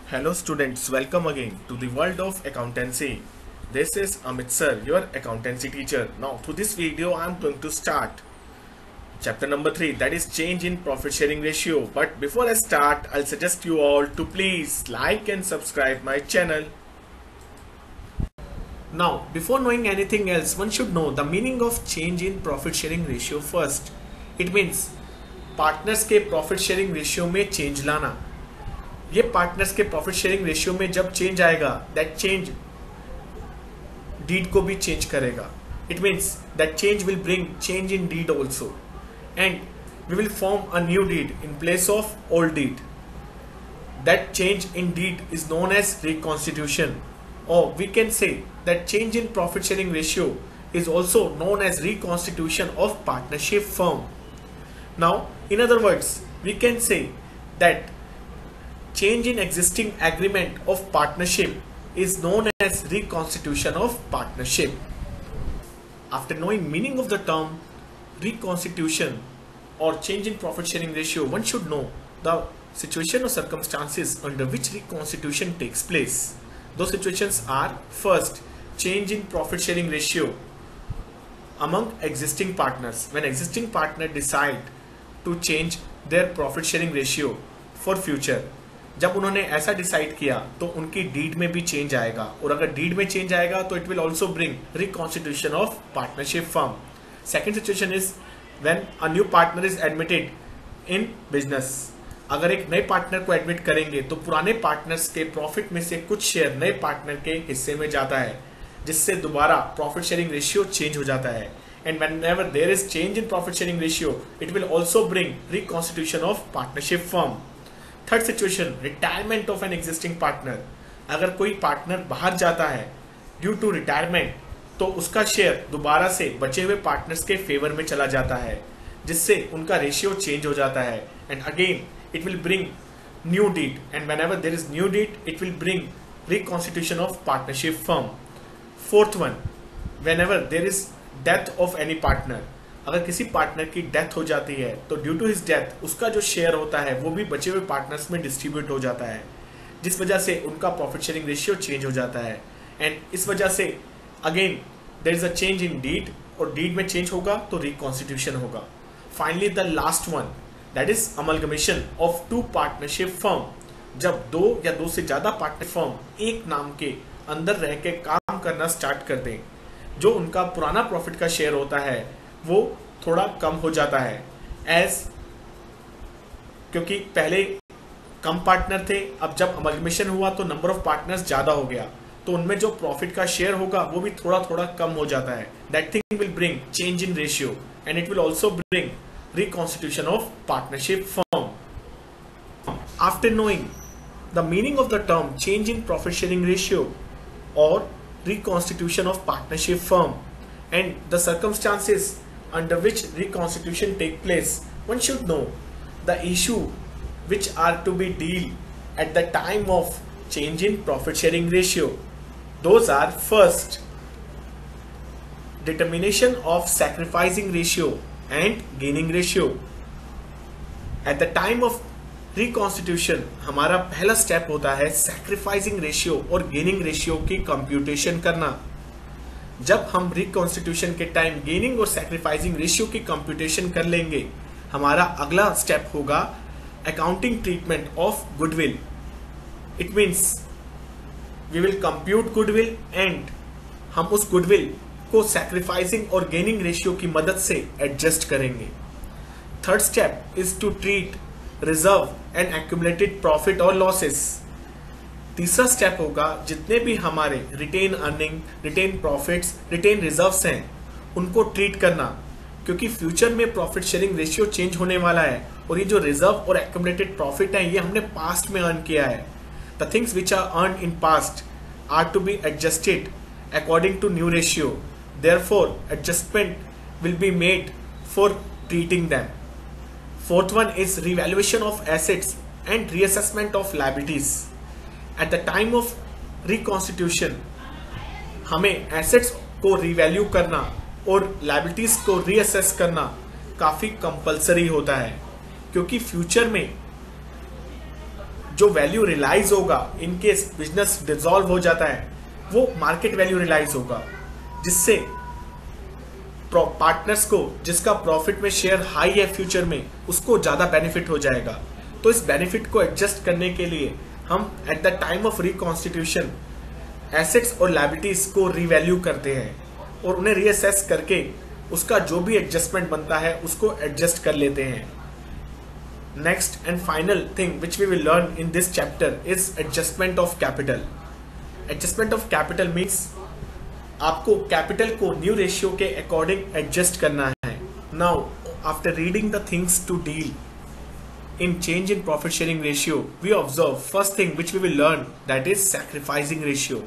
Hello students, welcome again to the world of accountancy. This is Amit sir, your accountancy teacher. Now through this video I am going to start chapter number 3, that is change in profit sharing ratio. But before I start, I'll suggest you all to please like and subscribe my channel. Now before knowing anything else, one should know the meaning of change in profit sharing ratio first. It means partners के profit sharing ratio में change लाना. ये partners के profit sharing ratio में जब change आएगा, that change deed को भी चेंज करेगा. It means that change will bring change in deed also and we will form a new deed in place of old deed. That change in deed is known as reconstitution, और we can say that change in profit sharing ratio is also known as reconstitution of partnership firm. Now, in other words, we can say that change in existing agreement of partnership is known as reconstitution of partnership. After knowing meaning of the term reconstitution or change in profit sharing ratio, one should know the situation or circumstances under which reconstitution takes place. Those situations are: first, change in profit sharing ratio among existing partners. When existing partner decide to change their profit sharing ratio for future, जब उन्होंने ऐसा decide किया तो उनकी deed में भी change आएगा, और अगर डीड में चेंज आएगा तो it will also bring reconstitution of partnership firm. Second situation is when a new partner is admitted in business. अगर एक नए पार्टनर को एडमिट करेंगे तो पुराने पार्टनर्स के प्रॉफिट में से कुछ शेयर नए पार्टनर के हिस्से में जाता है, जिससे दोबारा प्रॉफिट शेयरिंग रेशियो चेंज हो जाता है. And whenever there is change in profit sharing ratio, it will also bring reconstitution of partnership firm. Third situation, retirement of an existing partner. अगर कोई पार्टनर बाहर जाता है ड्यू टू रिटायरमेंट, तो उसका शेयर दोबारा से बचे हुए पार्टनर्स के फेवर में चला जाता है, जिससे उनका रेशियो चेंज हो जाता है. And again it will bring new deed, and whenever there is new deed, it will bring reconstitution of partnership firm. Fourth one, whenever there is death of any partner. अगर किसी partner की death हो जाती है तो due to his death उसका जो share होता है वो भी बचे हुए पार्टनर्स में डिस्ट्रीब्यूट हो जाता है, जिस वजह से उनका प्रॉफिट शेयरिंग रेशियो चेंज हो जाता है. एंड इस वजह से again there is a change in deed, और डीड में चेंज होगा तो रिकॉन्स्टिट्यूशन होगा. Finally the last one, that is amalgamation of two partnership firm. जब दो या दो से ज्यादा पार्टनर फर्म एक नाम के अंदर रह के काम करना स्टार्ट कर दें, जो उनका पुराना प्रॉफिट का शेयर होता है वो थोड़ा कम हो जाता है, एज क्योंकि पहले कम पार्टनर थे, अब जब अमलगमेशन हुआ तो नंबर ऑफ पार्टनर्स ज्यादा हो गया, तो उनमें जो प्रॉफिट का शेयर होगा वो भी थोड़ा थोड़ा कम हो जाता है. That thing will bring change in ratio and it will also bring reconstitution of partnership firm. After knowing the meaning of the term change in profit sharing ratio or reconstitution of partnership firm and the circumstances under which reconstitution take place, one should know the issue which are to be dealt at the time of change in profit sharing ratio. Those are: first, determination of sacrificing ratio and gaining ratio. At the time of reconstitution हमारा पहला step होता है sacrificing ratio और gaining ratio की computation करना. जब हम reconstitution के टाइम गेनिंग और सैक्रिफाइसिंग रेशियो की कंप्यूटेशन कर लेंगे, हमारा अगला स्टेप होगा accounting treatment of goodwill. It means we will compute goodwill and हम उस गुडविल को सैक्रिफाइसिंग और गेनिंग रेशियो की मदद से एडजस्ट करेंगे. Third step is to treat reserve and accumulated profit और लॉसेस. तीसरा स्टेप होगा जितने भी हमारे retained earning, retained profits, retained reserves हैं उनको ट्रीट करना, क्योंकि फ्यूचर में प्रॉफिट शेयरिंग रेशियो चेंज होने वाला है, और ये जो रिजर्व और एक्यूमुलेटेड प्रॉफिट है ये हमने पास्ट में अर्न किया है. The things which are earn in past are to be adjusted according to new ratio. Therefore adjustment will be made for treating them. Fourth one is revaluation of assets and reassessment of liabilities. At the time of reconstitution, हमें assets को revalue करना और liabilities को reassess करना काफी compulsory होता है, क्योंकि फ्यूचर में जो वैल्यू रियलाइज होगा इन केस बिजनेस डिसॉल्व हो जाता है वो मार्केट वैल्यू रियलाइज होगा, जिससे पार्टनर्स को जिसका प्रॉफिट में शेयर हाई है फ्यूचर में उसको ज़्यादा बेनिफिट हो जाएगा। तो इस बेनिफिट को एडजस्ट करने के लिए हम at the time of reconstitution assets और लायबिलिटीज को रीवैल्यू करते हैं और उन्हें रीअसेस करके उसका जो भी एडजस्टमेंट बनता है उसको एडजस्ट कर लेते हैं। Next and final thing which we will learn in this chapter is adjustment of capital. Adjustment of capital means आपको कैपिटल को न्यू रेशियो के अकॉर्डिंग एडजस्ट करना है। Now after reading the things to deal in change in profit sharing ratio, we observe first thing which we will learn, that is sacrificing ratio.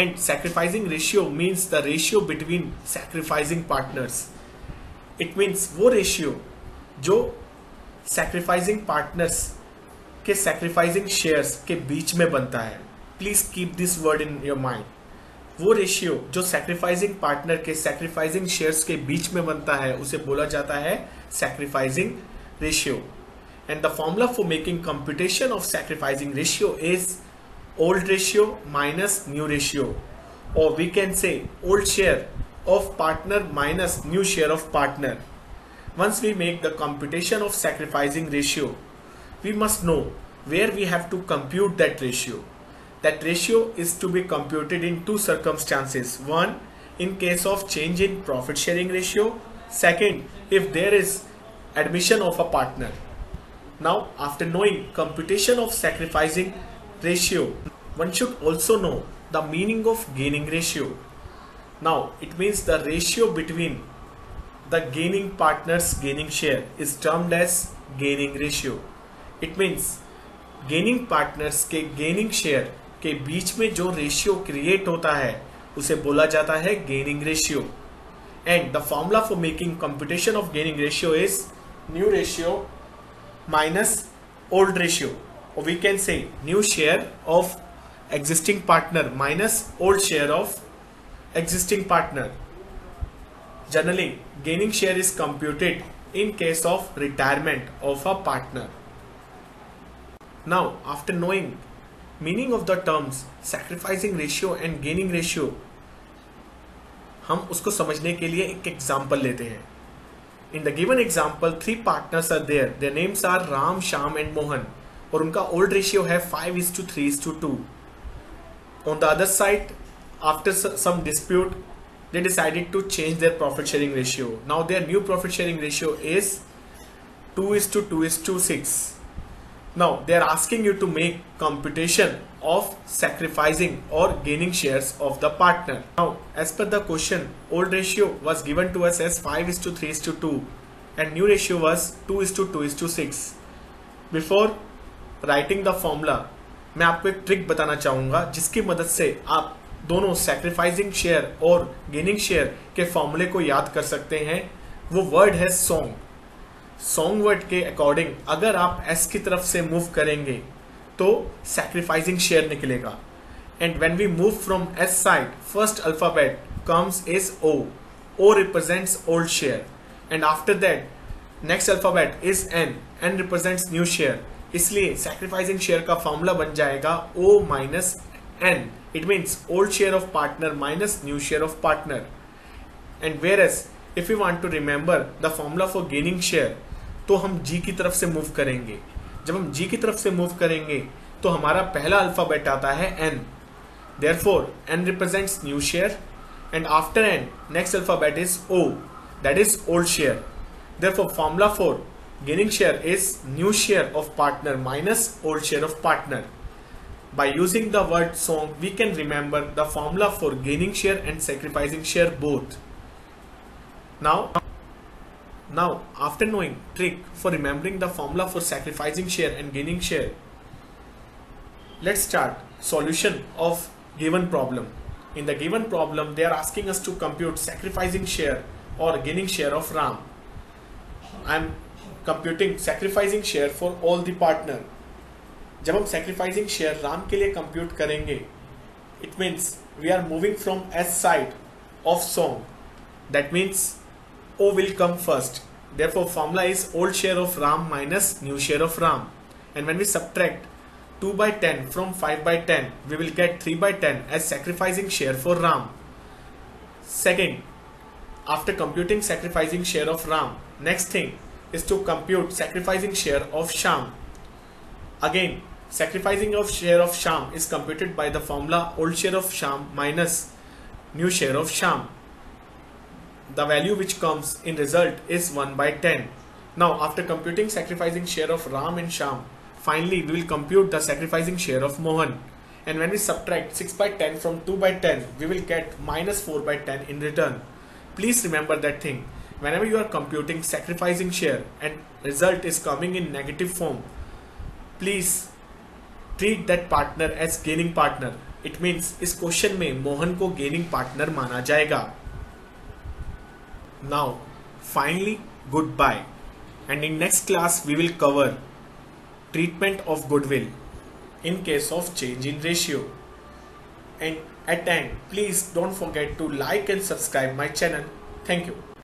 And sacrificing ratio means the ratio between sacrificing partners. It means वो ratio जो sacrificing partners के sacrificing shares के बीच में बनता है। Please keep this word in your mind. वो ratio जो sacrificing partner के sacrificing shares के बीच में बनता है उसे बोला जाता है sacrificing ratio. And the formula for making computation of sacrificing ratio is old ratio minus new ratio, or we can say old share of partner minus new share of partner. Once we make the computation of sacrificing ratio, we must know where we have to compute that ratio. That ratio is to be computed in two circumstances. One, in case of change in profit sharing ratio. Second, if there is admission of a partner. Now, after knowing computation of sacrificing ratio, one should also know the meaning of gaining ratio. Now, it means the ratio between the gaining partner's gaining share is termed as gaining ratio. It means gaining partners के gaining share के बीच में जो ratio create होता है उसे बोला जाता है gaining ratio. And the formula for making computation of gaining ratio is new ratio minus old ratio, or we can say new share of existing partner minus old share of existing partner. Generally, gaining share is computed in case of retirement of a partner. Now, after knowing meaning of the terms sacrificing ratio and gaining ratio, हम उसको समझने के लिए एक example लेते हैं। In the given example, three partners are there. Their names are Ram, Shyam and Mohan. और उनका old ratio है 5:3:2. On the other side, after some dispute, they decided to change their profit sharing ratio. Now their new profit sharing ratio is 2:2:6. Now they are asking you to make computation of sacrificing or gaining shares of the partner. Now, as per the question, old ratio was given to us as 5:3:2 and new ratio was 2:2:6. Before writing the formula, मैं आपको एक trick बताना चाहूँगा जिसकी मदद से आप दोनों sacrificing share और gaining share के फॉर्मूले को याद कर सकते हैं। वो वर्ड है सॉन्ग। सॉन्ग वर्ड के अकॉर्डिंग अगर आप एस की तरफ से मूव करेंगे तो सैक्रिफाइसिंग शेयर निकलेगा। And when we move from S side, first alphabet comes is O. O represents old share and after that next alphabet is N. N represents new share. इसलिए sacrificing share का formula बन जाएगा O minus N. It means old share of partner minus new share of partner. And where as if you want to remember the formula for gaining share, तो हम जी की तरफ से move करेंगे। जब हम जी की तरफ से मूव करेंगे तो हमारा पहला अल्फाबेट आता है N. Therefore N represents new share and after N next alphabet is O, that is old share. Therefore formula for gaining share is new share of partner minus old share of partner. By using the word song, we can remember the formula for gaining share and sacrificing share both. Now, after knowing trick for remembering the formula for sacrificing share and gaining share, let's start solution of given problem. In the given problem, they are asking us to compute sacrificing share or gaining share of Ram. I am computing sacrificing share for all the partner. जब हम sacrificing share Ram के लिए compute करेंगे, it means we are moving from S side of song. That means O will come first. Therefore, formula is old share of Ram minus new share of Ram. And when we subtract 2 by 10 from 5 by 10, we will get 3 by 10 as sacrificing share for Ram. Second, after computing sacrificing share of Ram, next thing is to compute sacrificing share of Shyam. Again, sacrificing of share of Shyam is computed by the formula old share of Shyam minus new share of Shyam. The value which comes in result is 1 by 10. Now after computing sacrificing share of Ram and Shyam, finally we will compute the sacrificing share of Mohan. And when we subtract 6 by 10 from 2 by 10, we will get minus 4 by 10 in return. Please remember that thing. Whenever you are computing sacrificing share and result is coming in negative form, please treat that partner as gaining partner. It means इस question में मोहन को gaining partner माना जाएगा. Now, finally, goodbye. And in next class, we will cover treatment of goodwill in case of change in ratio. And at the end, please don't forget to like and subscribe my channel. Thank you.